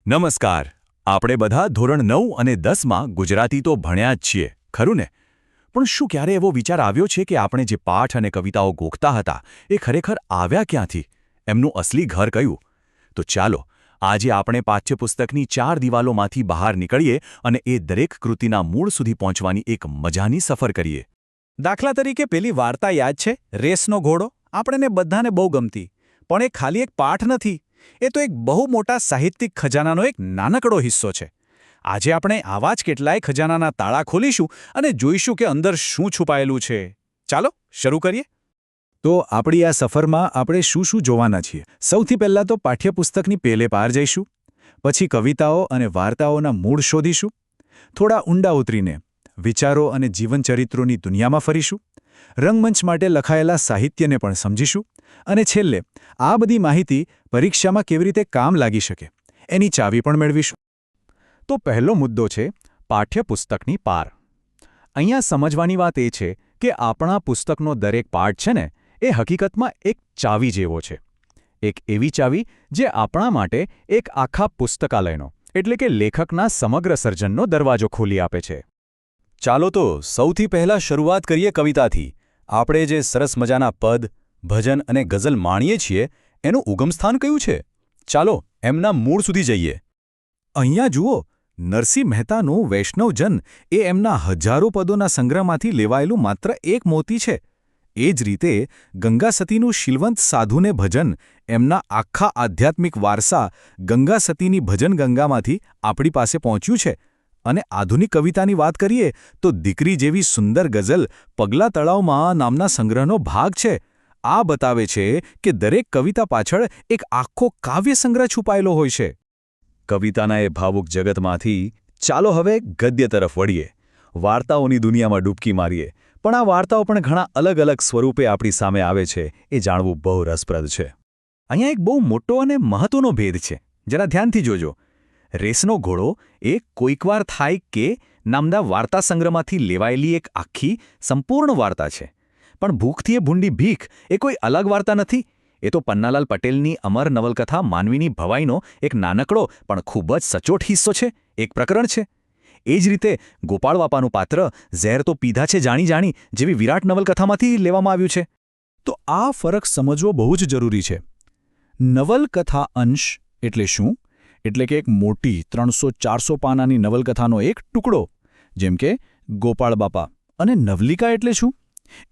નમસ્કાર. આપણે બધા ધોરણ 9 અને 10માં ગુજરાતી તો ભણ્યા જ છીએ, ખરું ને? પણ શું ક્યારે એવો વિચાર આવ્યો છે કે આપણે જે પાઠ અને કવિતાઓ ગોખતા હતા એ ખરેખર આવ્યા ક્યાંથી? એમનું અસલી ઘર કયું? તો ચાલો આજે આપણે પાઠ્યપુસ્તકની 4 દિવાલોમાંથી બહાર નીકળીએ અને એ દરેક કૃતિના મૂળ સુધી પહોંચવાની એક મજાની સફર કરીએ. દાખલા તરીકે પેલી વાર્તા યાદ છે, રેસનો ઘોડો? આપણને બધાને બહુ ગમતી. પણ એ ખાલી એક પાઠ નથી, એ તો એક બહુ મોટા સાહિત્યિક ખજાનાનો એક નાનકડો હિસ્સો છે. આજે આપણે આવા જ કેટલાય ખજાનાના તાળા ખોલીશું અને જોઈશું કે અંદર શું છુપાયેલું છે. ચાલો શરૂ કરીએ. તો આપણી આ સફરમાં આપણે શું શું જોવાના છીએ? સૌથી પહેલાં તો પાઠ્યપુસ્તકની પેલે પાર જઈશું. પછી કવિતાઓ અને વાર્તાઓના મૂળ શોધીશું. થોડા ઊંડા ઉતરીને વિચારો અને જીવનચરિત્રોની દુનિયામાં ફરીશું. રંગમંચ માટે લખાયેલા સાહિત્યને પણ સમજીશું. અને છેલ્લે આ બધી માહિતી પરીક્ષામાં કેવી રીતે કામ લાગી શકે એની ચાવી પણ મેળવીશું. તો પહેલો મુદ્દો છે પાઠ્યપુસ્તકની પાર. અહીંયા સમજવાની વાત એ છે કે આપણા પુસ્તકનો દરેક પાઠ છે ને, એ હકીકતમાં એક ચાવી જેવો છે. એક એવી ચાવી જે આપણા માટે એક આખા પુસ્તકાલયનો એટલે કે લેખકના સમગ્ર સર્જનનો દરવાજો ખોલી આપે છે. ચાલો તો સૌથી પહેલાં શરૂઆત કરીએ કવિતાથી. આપણે જે સરસ મજાના પદ, ભજન અને ગઝલ માણીએ છીએ એનું ઉગમસ્થાન કયું છે? ચાલો એમના મૂળ સુધી જઈએ. અહીંયા જુઓ, નરસિંહ મહેતાનું વૈષ્ણવજન એ એમના હજારો પદોના સંગ્રહમાંથી લેવાયેલું માત્ર એક મોતી છે. એ જ રીતે ગંગા સતીનું શીલવંત સાધુને ભજન એમના આખા આધ્યાત્મિક વારસા ગંગા સતીની ભજન ગંગામાંથી આપણી પાસે પહોંચ્યું છે. અને આધુનિક કવિતાની વાત કરીએ તો દીકરી જેવી સુંદર ગઝલ પગલા તળાવમાં નામના સંગ્રહનો ભાગ છે. આ બતાવે છે કે દરેક કવિતા પાછળ એક આખો કાવ્ય સંગ્રહ છુપાયેલો હોય છે. કવિતાના એ ભાવુક જગતમાંથી ચાલો હવે ગદ્ય તરફ વળીએ. વાર્તાઓની દુનિયામાં ડૂબકી મારીએ. પણ આ વાર્તાઓ પણ ઘણા અલગ અલગ સ્વરૂપે આપણી સામે આવે છે એ જાણવું બહુ રસપ્રદ છે. અહીંયા એક બહુ મોટો અને મહત્વનો ભેદ છે. જરા ધ્યાનથી જોજો. રેસનો ઘોડો એ કોઈકવાર થાય કે નામના વાર્તા સંગ્રહમાંથી લેવાયેલી એક આખી સંપૂર્ણ વાર્તા છે. પણ ભૂખથી એ ભૂંડી ભીખ એ કોઈ અલગ વાર્તા નથી. એ તો પન્નાલાલ પટેલની અમર નવલકથા માનવીની ભવાઈનો એક નાનકડો પણ ખૂબ જ સચોટ હિસ્સો છે, એક પ્રકરણ છે. એ જ રીતે ગોપાળ બાપાનું પાત્ર ઝેર તો પીધા છે જાણી જાણી જેવી વિરાટ નવલકથામાંથી લેવામાં આવ્યું છે. તો આ ફરક સમજવો બહુ જ જરૂરી છે. નવલકથા અંશ એટલે શું? એટલે કે એક મોટી 300-400 પાનાની નવલકથાનો એક ટુકડો, જેમ કે ગોપાળ બાપા. અને નવલિકા એટલે શું?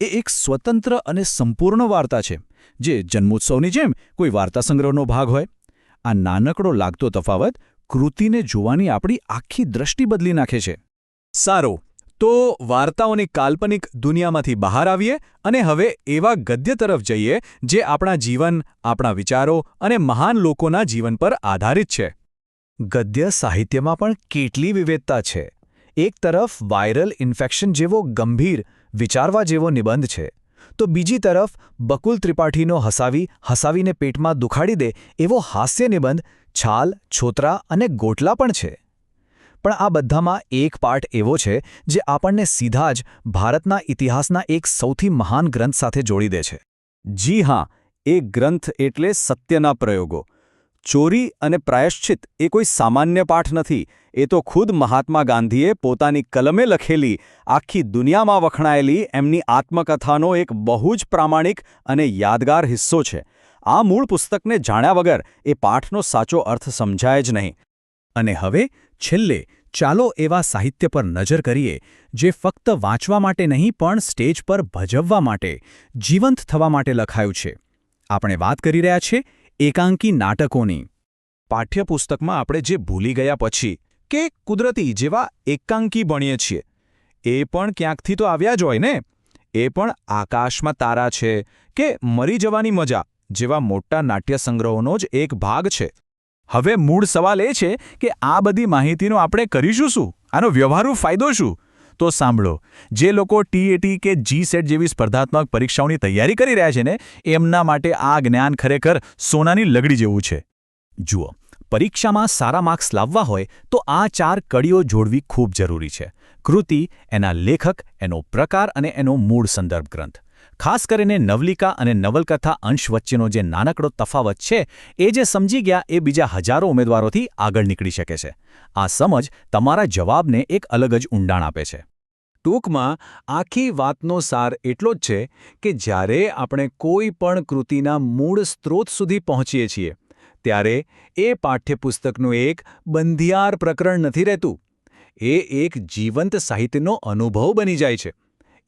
એ એક સ્વતંત્ર અને સંપૂર્ણ વાર્તા છે, જે જન્મોત્સવની જેમ કોઈ વાર્તા સંગ્રહનો ભાગ હોય. આ નાનકડો લાગતો તફાવત કૃતિને જોવાની આપણી આખી દ્રષ્ટિ બદલી નાખે છે. સારું, તો વાર્તાઓની કાલ્પનિક દુનિયામાંથી બહાર આવીએ અને હવે એવા ગદ્ય તરફ જઈએ જે આપણા જીવન, આપણા વિચારો અને મહાન લોકોના જીવન પર આધારિત છે. ગદ્ય સાહિત્યમાં પણ કેટલી વિવિધતા છે. એક તરફ વાયરલ ઇન્ફેક્શન જેવો ગંભીર, વિચારવા જેવો નિબંધ છે, તો બીજી તરફ બકુલ ત્રિપાઠીનો હસાવીને પેટમાં દુખાડી દે એવો હાસ્ય નિબંધ છાલ, છોતરા અને ગોટલા પણ છે. પણ આ બધામાં એક પાઠ એવો છે જે આપણને સીધા જ ભારતના ઇતિહાસના એક સૌથી મહાન ગ્રંથ સાથે જોડી દે છે. જી હા, એ ગ્રંથ એટલે સત્યના પ્રયોગો. ચોરી અને પ્રાયશ્ચિત એ કોઈ સામાન્ય પાઠ નથી. એ તો ખુદ મહાત્મા ગાંધીએ પોતાની કલમે લખેલી, આખી દુનિયામાં વખણાયેલી એમની આત્મકથાનો એક બહુ જ પ્રામાણિક અને યાદગાર હિસ્સો છે. આ મૂળ પુસ્તકને જાણ્યા વગર એ પાઠનો સાચો અર્થ સમજાય જ નહીં. અને હવે છેલ્લે ચાલો એવા સાહિત્ય પર નજર કરીએ જે ફક્ત વાંચવા માટે નહીં પણ સ્ટેજ પર ભજવવા માટે, જીવંત થવા માટે લખાયું છે. આપણે વાત કરી રહ્યા છીએ એકાંકી નાટકોની. પાઠ્યપુસ્તકમાં આપણે જે ભૂલી ગયા પછી કે કુદરતી જેવા એકાંકી ભણીએ છીએ, એ પણ ક્યાંકથી તો આવ્યા જ હોય ને. એ પણ આકાશમાં તારા છે કે મરી જવાની મજા જેવા મોટા નાટ્ય સંગ્રહોનો જ એક ભાગ છે. હવે મૂળ સવાલ એ છે કે આ બધી માહિતીનો આપણે કરીશું શું? આનો વ્યવહારુ ફાયદો શું? તો સાંભળો, જે લોકો ટીએટી કે જીસેટ જેવી સ્પર્ધાત્મક પરીક્ષાઓની તૈયારી કરી રહ્યા છે ને, એમના માટે આ જ્ઞાન ખરેખર સોનાની લગડી જેવું છે. જુઓ, પરીક્ષામાં સારા માર્ક્સ લાવવા હોય તો આ 4 કડીઓ જોડવી ખૂબ જરૂરી છે. કૃતિ, એના લેખક, એનો પ્રકાર અને એનો મૂળ સંદર્ભ ગ્રંથ. ખાસ કરીને નવલિકા અને નવલકથા અંશ વચ્ચેનો જે નાનકડો તફાવત છે એ જે સમજી ગયા એ બીજા હજારો ઉમેદવારોથી આગળ નીકળી શકે છે. આ સમજ તમારા જવાબને એક અલગ જ ઊંડાણ આપે છે. ટૂંકમાં આખી વાતનો સાર એટલો જ છે કે જ્યારે આપણે કોઈ પણ કૃતિના મૂળ સ્ત્રોત સુધી પહોંચીએ છીએ ત્યારે એ પાઠ્યપુસ્તકનું એક બંધિયાર પ્રકરણ નથી રહેતું. એ એક જીવંત સાહિત્યનો અનુભવ બની જાય છે.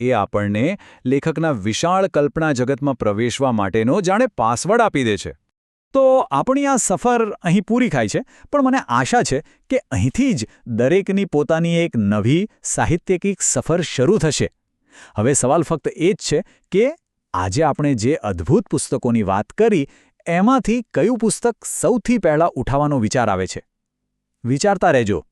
એ આપણને લેખકના વિશાળ કલ્પના જગતમાં પ્રવેશવા માટેનો જાણે પાસવર્ડ આપી દે છે. તો આપણી આ સફર અહીં પૂરી થાય છે, પણ મને આશા છે કે અહીંથી જ દરેકની પોતાની એક નવી સાહિત્યિક સફર શરૂ થશે. હવે સવાલ ફક્ત એ જ છે કે આજે આપણે જે અદ્ભુત પુસ્તકોની વાત કરી એમાંથી કયું પુસ્તક સૌથી પહેલાં ઉઠાવવાનો વિચાર આવે છે? વિચારતા રહેજો.